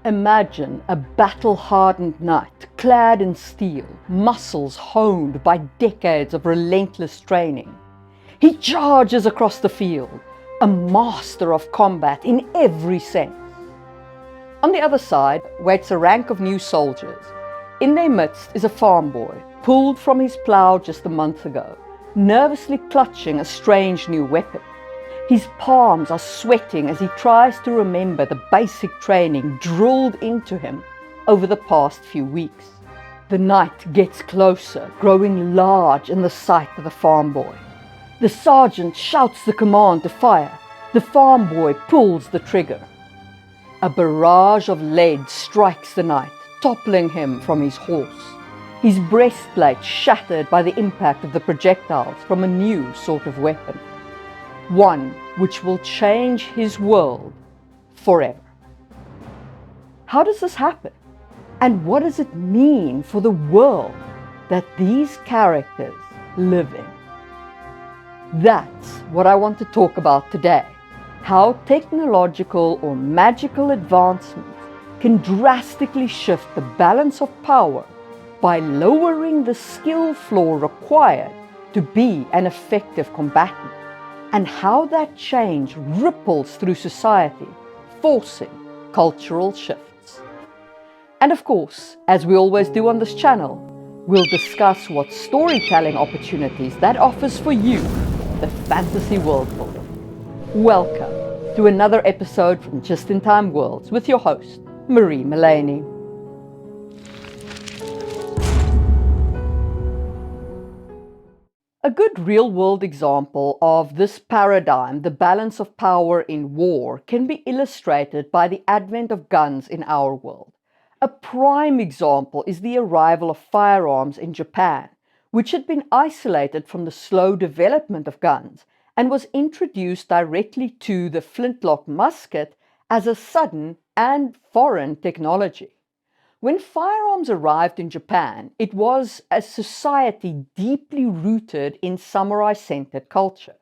Imagine a battle-hardened knight, clad in steel, muscles honed by decades of relentless training. He charges across the field, a master of combat in every sense. On the other side waits a rank of new soldiers. In their midst is a farm boy, pulled from his plough just a month ago, nervously clutching a strange new weapon. His palms are sweating as he tries to remember the basic training drilled into him over the past few weeks. The knight gets closer, growing large in the sight of the farm boy. The sergeant shouts the command to fire. The farm boy pulls the trigger. A barrage of lead strikes the knight, toppling him from his horse. His breastplate shattered by the impact of the projectiles from a new sort of weapon. One which will change his world forever. How does this happen? And what does it mean for the world that these characters live in? That's what I want to talk about today. How technological or magical advancements can drastically shift the balance of power by lowering the skill floor required to be an effective combatant, and how that change ripples through society, forcing cultural shifts. And of course, as we always do on this channel, we'll discuss what storytelling opportunities that offers for you, the fantasy world builder. Welcome to another episode from Just in Time Worlds with your host, Marie Mullaney. A good real-world example of this paradigm, the balance of power in war, can be illustrated by the advent of guns in our world. A prime example is the arrival of firearms in Japan, which had been isolated from the slow development of guns and was introduced directly to the flintlock musket as a sudden and foreign technology. When firearms arrived in Japan, it was a society deeply rooted in samurai-centered culture.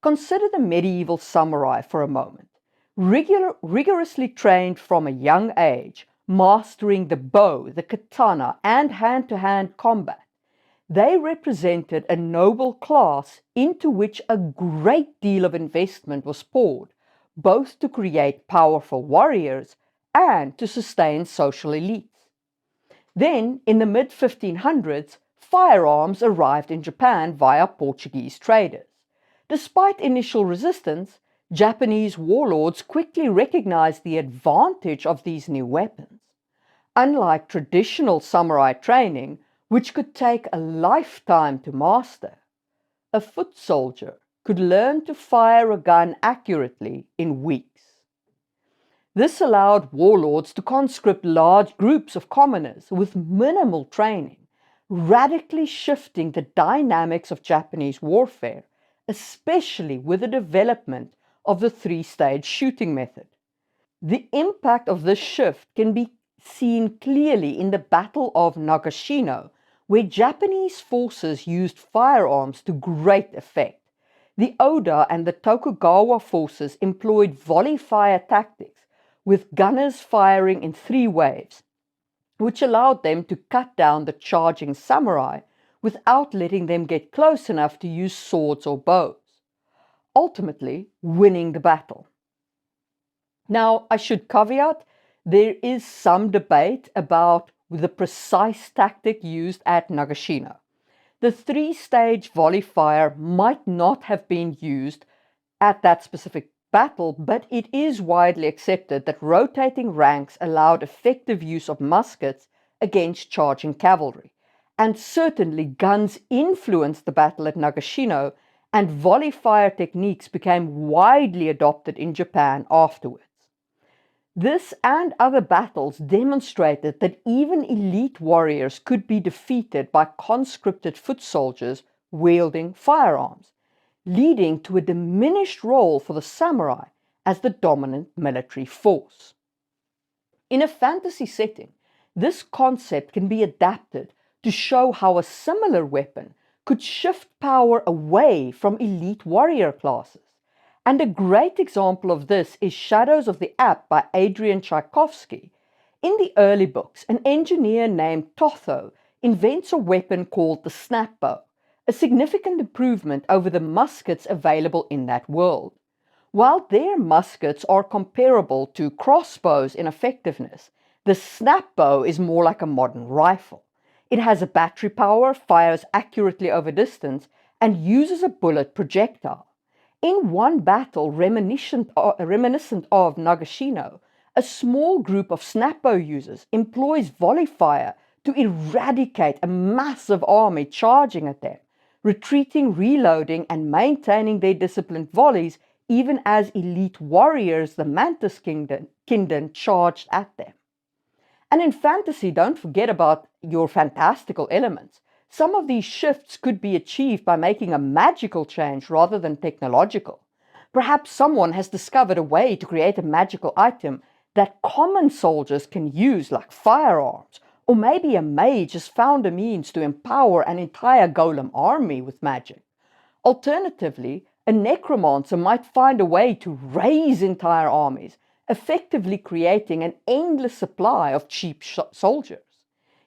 Consider the medieval samurai for a moment. Rigorously trained from a young age, mastering the bow, the katana, and hand-to-hand combat, they represented a noble class into which a great deal of investment was poured, both to create powerful warriors and to sustain social elites. Then, in the mid-1500s, firearms arrived in Japan via Portuguese traders. Despite initial resistance, Japanese warlords quickly recognized the advantage of these new weapons. Unlike traditional samurai training, which could take a lifetime to master, a foot soldier could learn to fire a gun accurately in weeks. This allowed warlords to conscript large groups of commoners with minimal training, radically shifting the dynamics of Japanese warfare, especially with the development of the three-stage shooting method. The impact of this shift can be seen clearly in the Battle of Nagashino, where Japanese forces used firearms to great effect. The Oda and the Tokugawa forces employed volley fire tactics, with gunners firing in 3 waves, which allowed them to cut down the charging samurai without letting them get close enough to use swords or bows, ultimately winning the battle. Now, I should caveat, there is some debate about the precise tactic used at Nagashino. The 3-stage volley fire might not have been used at that specific battle, but it is widely accepted that rotating ranks allowed effective use of muskets against charging cavalry, and certainly guns influenced the battle at Nagashino, and volley fire techniques became widely adopted in Japan afterwards. This and other battles demonstrated that even elite warriors could be defeated by conscripted foot soldiers wielding firearms, leading to a diminished role for the samurai as the dominant military force. In a fantasy setting, this concept can be adapted to show how a similar weapon could shift power away from elite warrior classes. And a great example of this is Shadows of the App by Adrian Tchaikovsky, In the early books, an engineer named Totho invents a weapon called the snap bow, a significant improvement over the muskets available in that world. While their muskets are comparable to crossbows in effectiveness, the snap bow is more like a modern rifle. It has a battery power, fires accurately over distance, and uses a bullet projectile. In one battle reminiscent of Nagashino, a small group of snapbow users employs volley fire to eradicate a massive army charging at them, retreating, reloading, and maintaining their disciplined volleys even as elite warriors, the Mantis Kingdom, charged at them. And in fantasy, don't forget about your fantastical elements. Some of these shifts could be achieved by making a magical change rather than technological. Perhaps someone has discovered a way to create a magical item that common soldiers can use, like firearms, or maybe a mage has found a means to empower an entire golem army with magic. Alternatively, a necromancer might find a way to raise entire armies, effectively creating an endless supply of cheap soldiers.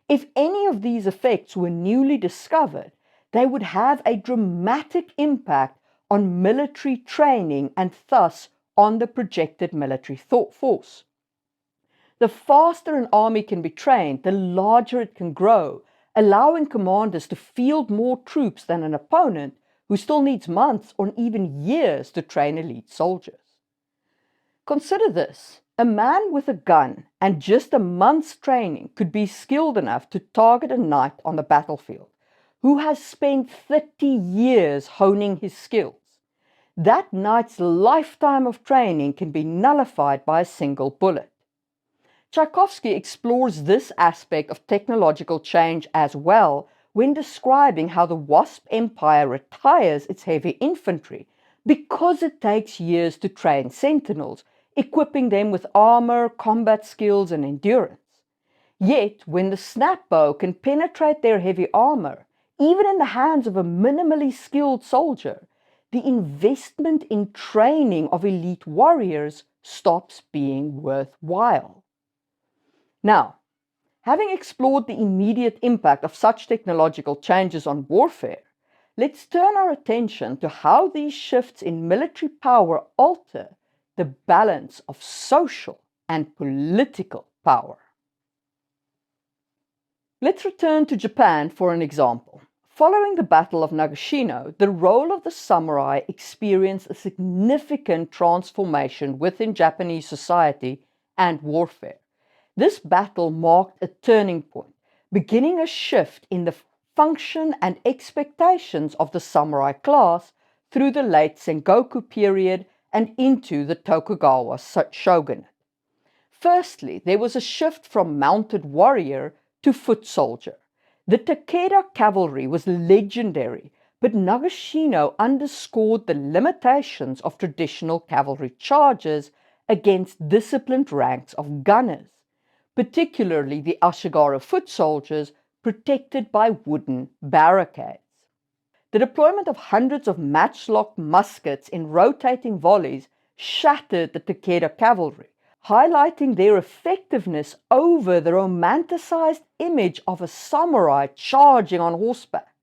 If any of these effects were newly discovered, they would have a dramatic impact on military training and thus on the projected military force. The faster an army can be trained, the larger it can grow, allowing commanders to field more troops than an opponent who still needs months or even years to train elite soldiers. Consider this: a man with a gun and just a month's training could be skilled enough to target a knight on the battlefield who has spent 30 years honing his skills. That knight's lifetime of training can be nullified by a single bullet. Tchaikovsky explores this aspect of technological change as well when describing how the Wasp Empire retires its heavy infantry because it takes years to train sentinels, equipping them with armor, combat skills, and endurance. Yet, when the snapbow can penetrate their heavy armor, even in the hands of a minimally skilled soldier, the investment in training of elite warriors stops being worthwhile. Now, having explored the immediate impact of such technological changes on warfare, let's turn our attention to how these shifts in military power alter the balance of social and political power. Let's return to Japan for an example. Following the Battle of Nagashino, the role of the samurai experienced a significant transformation within Japanese society and warfare. This battle marked a turning point, beginning a shift in the function and expectations of the samurai class through the late Sengoku period and into the Tokugawa shogunate. Firstly, there was a shift from mounted warrior to foot soldier. The Takeda cavalry was legendary, but Nagashino underscored the limitations of traditional cavalry charges against disciplined ranks of gunners, particularly the Ashigaru foot soldiers protected by wooden barricades. The deployment of hundreds of matchlock muskets in rotating volleys shattered the Takeda cavalry, highlighting their effectiveness over the romanticized image of a samurai charging on horseback.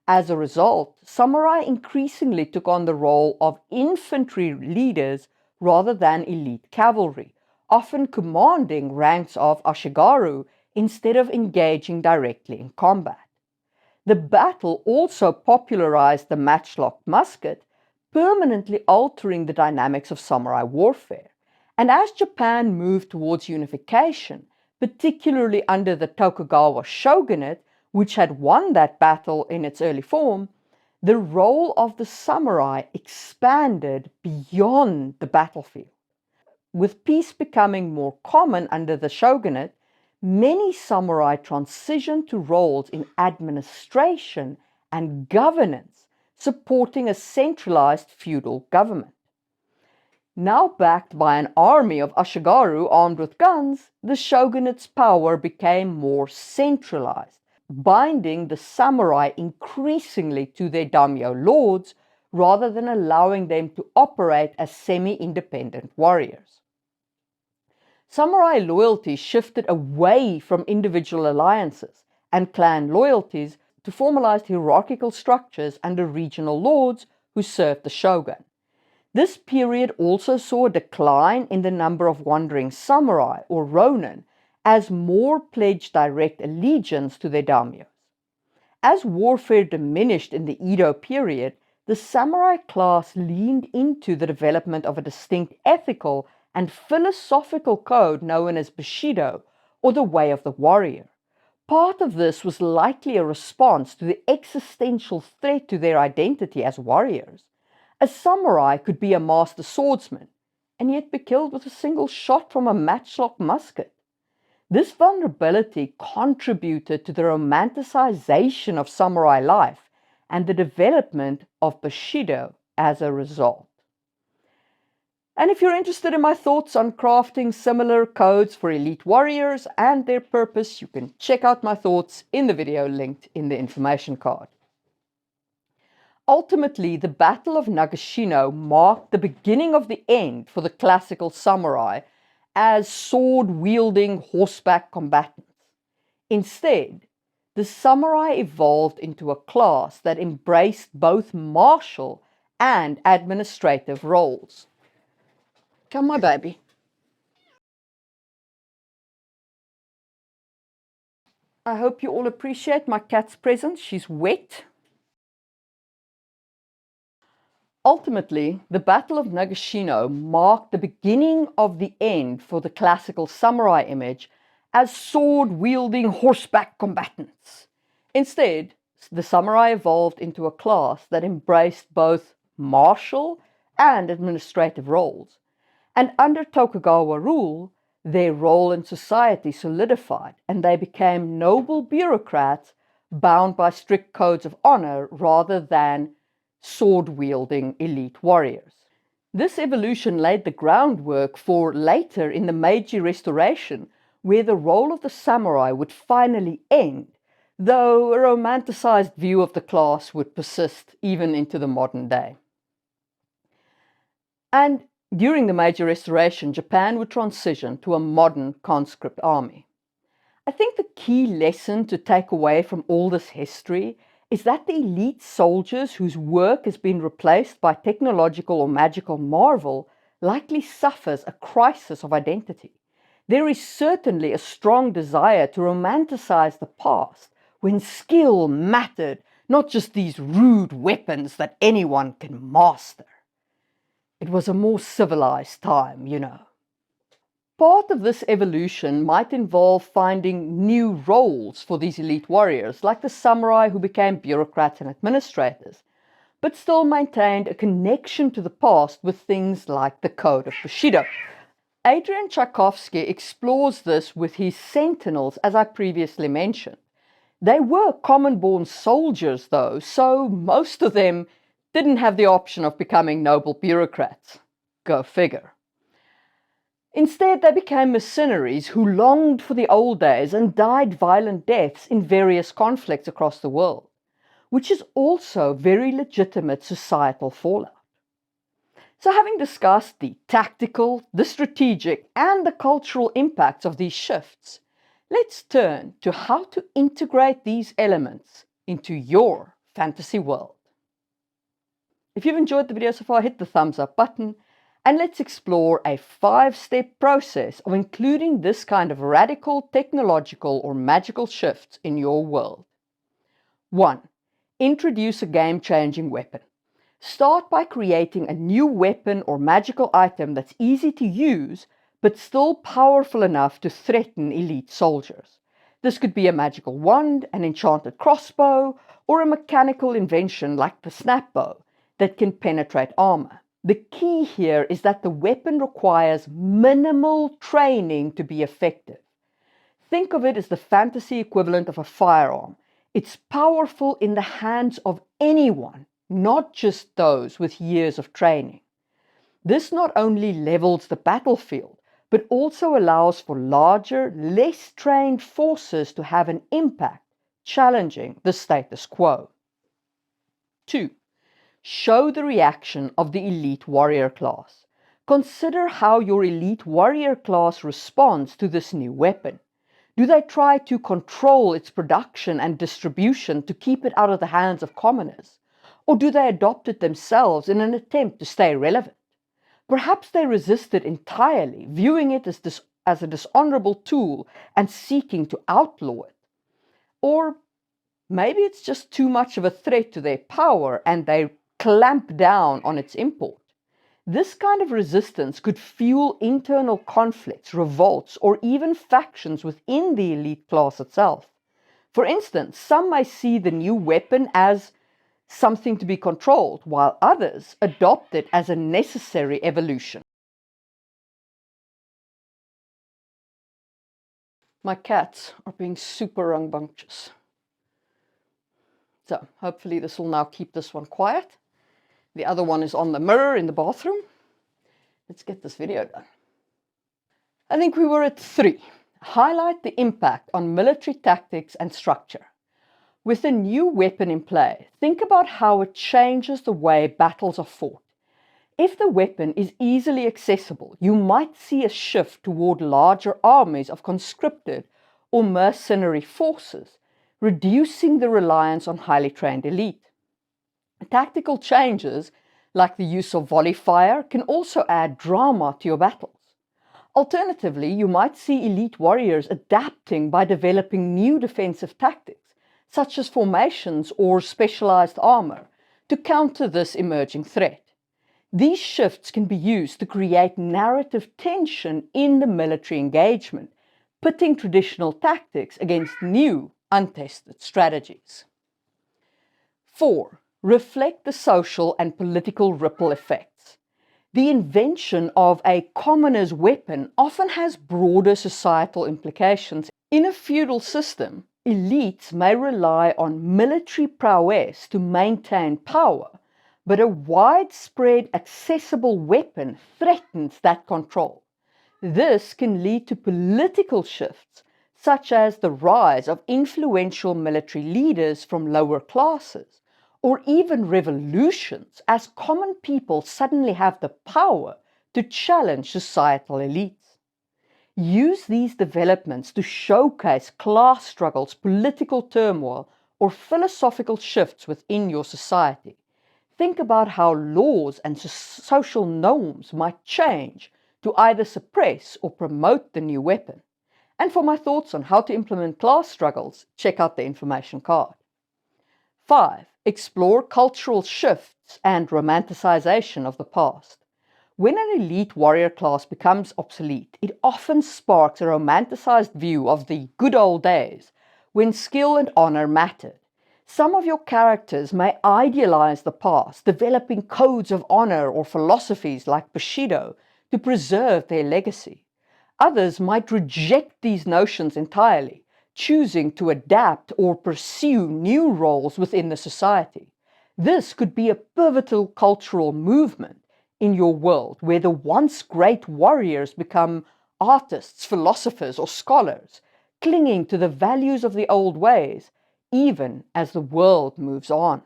As a result, samurai increasingly took on the role of infantry leaders rather than elite cavalry, often commanding ranks of Ashigaru instead of engaging directly in combat. The battle also popularized the matchlock musket, permanently altering the dynamics of samurai warfare. And as Japan moved towards unification, particularly under the Tokugawa shogunate, which had won that battle in its early form, the role of the samurai expanded beyond the battlefield. With peace becoming more common under the shogunate, many samurai transitioned to roles in administration and governance, supporting a centralized feudal government. Now backed by an army of Ashigaru armed with guns, the shogunate's power became more centralized, binding the samurai increasingly to their daimyo lords rather than allowing them to operate as semi-independent warriors. Samurai loyalty shifted away from individual alliances and clan loyalties to formalized hierarchical structures under regional lords who served the shogun. This period also saw a decline in the number of wandering samurai or ronin as more pledged direct allegiance to their daimyos. As warfare diminished in the Edo period, the samurai class leaned into the development of a distinct ethical and philosophical code known as Bushido, or the way of the warrior. Part of this was likely a response to the existential threat to their identity as warriors. A samurai could be a master swordsman, and yet be killed with a single shot from a matchlock musket. This vulnerability contributed to the romanticization of samurai life and the development of Bushido as a result. And if you're interested in my thoughts on crafting similar codes for elite warriors and their purpose, you can check out my thoughts in the video linked in the information card. Ultimately, the Battle of Nagashino marked the beginning of the end for the classical samurai as sword-wielding horseback combatants. Instead, the samurai evolved into a class that embraced both martial and administrative roles. Come, my baby. I hope you all appreciate my cat's presence. She's wet. Ultimately, the Battle of Nagashino marked the beginning of the end for the classical samurai image as sword-wielding horseback combatants. Instead, the samurai evolved into a class that embraced both martial and administrative roles. And under Tokugawa rule, their role in society solidified, and they became noble bureaucrats bound by strict codes of honor rather than sword-wielding elite warriors. This evolution laid the groundwork for later in the Meiji Restoration, where the role of the samurai would finally end, though a romanticized view of the class would persist even into the modern day. And during the Meiji Restoration, Japan would transition to a modern conscript army. I think the key lesson to take away from all this history is that the elite soldiers whose work has been replaced by technological or magical marvel likely suffers a crisis of identity. There is certainly a strong desire to romanticize the past when skill mattered, not just these rude weapons that anyone can master. It was a more civilized time, you know. Part of this evolution might involve finding new roles for these elite warriors, like the samurai who became bureaucrats and administrators, but still maintained a connection to the past with things like the Code of Bushido. Adrian Tchaikovsky explores this with his sentinels, as I previously mentioned. They were common-born soldiers, though, so most of them didn't have the option of becoming noble bureaucrats. Go figure. Instead, they became mercenaries who longed for the old days and died violent deaths in various conflicts across the world, which is also very legitimate societal fallout. So having discussed the tactical, the strategic, and the cultural impacts of these shifts, let's turn to how to integrate these elements into your fantasy world. If you've enjoyed the video so far, hit the thumbs up button, and let's explore a 5-step process of including this kind of radical technological or magical shifts in your world. 1. Introduce a game-changing weapon. Start by creating a new weapon or magical item that's easy to use, but still powerful enough to threaten elite soldiers. This could be a magical wand, an enchanted crossbow, or a mechanical invention like the snapbow that can penetrate armor. The key here is that the weapon requires minimal training to be effective. Think of it as the fantasy equivalent of a firearm. It's powerful in the hands of anyone, not just those with years of training. This not only levels the battlefield, but also allows for larger, less trained forces to have an impact, challenging the status quo. 2. Show the reaction of the elite warrior class. Consider how your elite warrior class responds to this new weapon. Do they try to control its production and distribution to keep it out of the hands of commoners? Or do they adopt it themselves in an attempt to stay relevant? Perhaps they resist it entirely, viewing it as a dishonorable tool and seeking to outlaw it. Or maybe it's just too much of a threat to their power and they clamp down on its import. This kind of resistance could fuel internal conflicts, revolts, or even factions within the elite class itself. For instance, some may see the new weapon as something to be controlled, while others adopt it as a necessary evolution. My cats are being super rambunctious. So hopefully this will now keep this one quiet. The other one is on the mirror in the bathroom. Let's get this video done. I think we were at 3. Highlight the impact on military tactics and structure. With a new weapon in play, think about how it changes the way battles are fought. If the weapon is easily accessible, you might see a shift toward larger armies of conscripted or mercenary forces, reducing the reliance on highly trained elite. Tactical changes, like the use of volley fire, can also add drama to your battles. Alternatively, you might see elite warriors adapting by developing new defensive tactics, such as formations or specialized armor, to counter this emerging threat. These shifts can be used to create narrative tension in the military engagement, pitting traditional tactics against new, untested strategies. 4. Reflect the social and political ripple effects. The invention of a commoner's weapon often has broader societal implications. In a feudal system, elites may rely on military prowess to maintain power, but a widespread accessible weapon threatens that control. This can lead to political shifts, such as the rise of influential military leaders from lower classes, or even revolutions as common people suddenly have the power to challenge societal elites. Use these developments to showcase class struggles, political turmoil, or philosophical shifts within your society. Think about how laws and social norms might change to either suppress or promote the new weapon. And for my thoughts on how to implement class struggles, check out the information card. 5. Explore cultural shifts and romanticization of the past. When an elite warrior class becomes obsolete, it often sparks a romanticized view of the good old days, when skill and honor mattered. Some of your characters may idealize the past, developing codes of honor or philosophies like Bushido to preserve their legacy. Others might reject these notions entirely, choosing to adapt or pursue new roles within the society. This could be a pivotal cultural movement in your world, where the once great warriors become artists, philosophers, or scholars, clinging to the values of the old ways, even as the world moves on.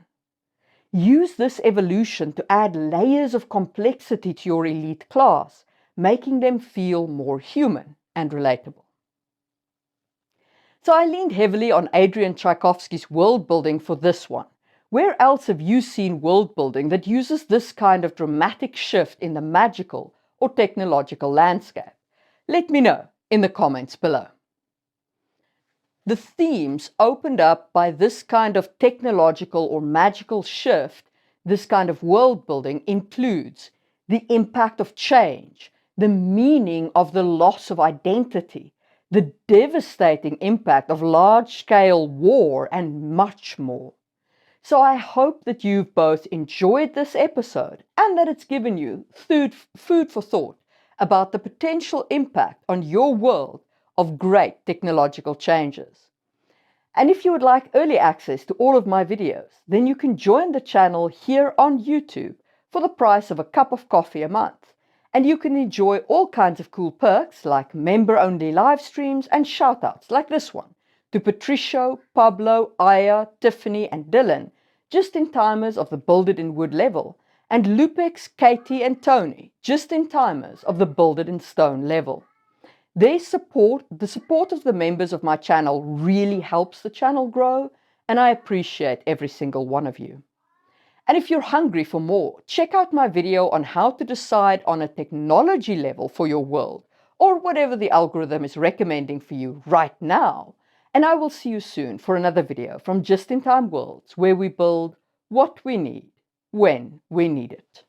Use this evolution to add layers of complexity to your elite class, making them feel more human and relatable. So I leaned heavily on Adrian Tchaikovsky's world building for this one. Where else have you seen world building that uses this kind of dramatic shift in the magical or technological landscape? Let me know in the comments below. The themes opened up by this kind of technological or magical shift, this kind of world building, includes the impact of change, the meaning of the loss of identity, the devastating impact of large-scale war, and much more. So I hope that you've both enjoyed this episode and that it's given you food for thought about the potential impact on your world of great technological changes. And if you would like early access to all of my videos, then you can join the channel here on YouTube for the price of a cup of coffee a month. And you can enjoy all kinds of cool perks like member-only live streams and shoutouts like this one to Patricio, Pablo, Aya, Tiffany, and Dylan, just-in-timers of the Build It in Wood level, and Lupex, Katie, and Tony, just-in-timers of the Build It in Stone level. Their support, the support of the members of my channel, really helps the channel grow, and I appreciate every single one of you. And if you're hungry for more, check out my video on how to decide on a technology level for your world, or whatever the algorithm is recommending for you right now. And I will see you soon for another video from Just in Time Worlds, where we build what we need when we need it.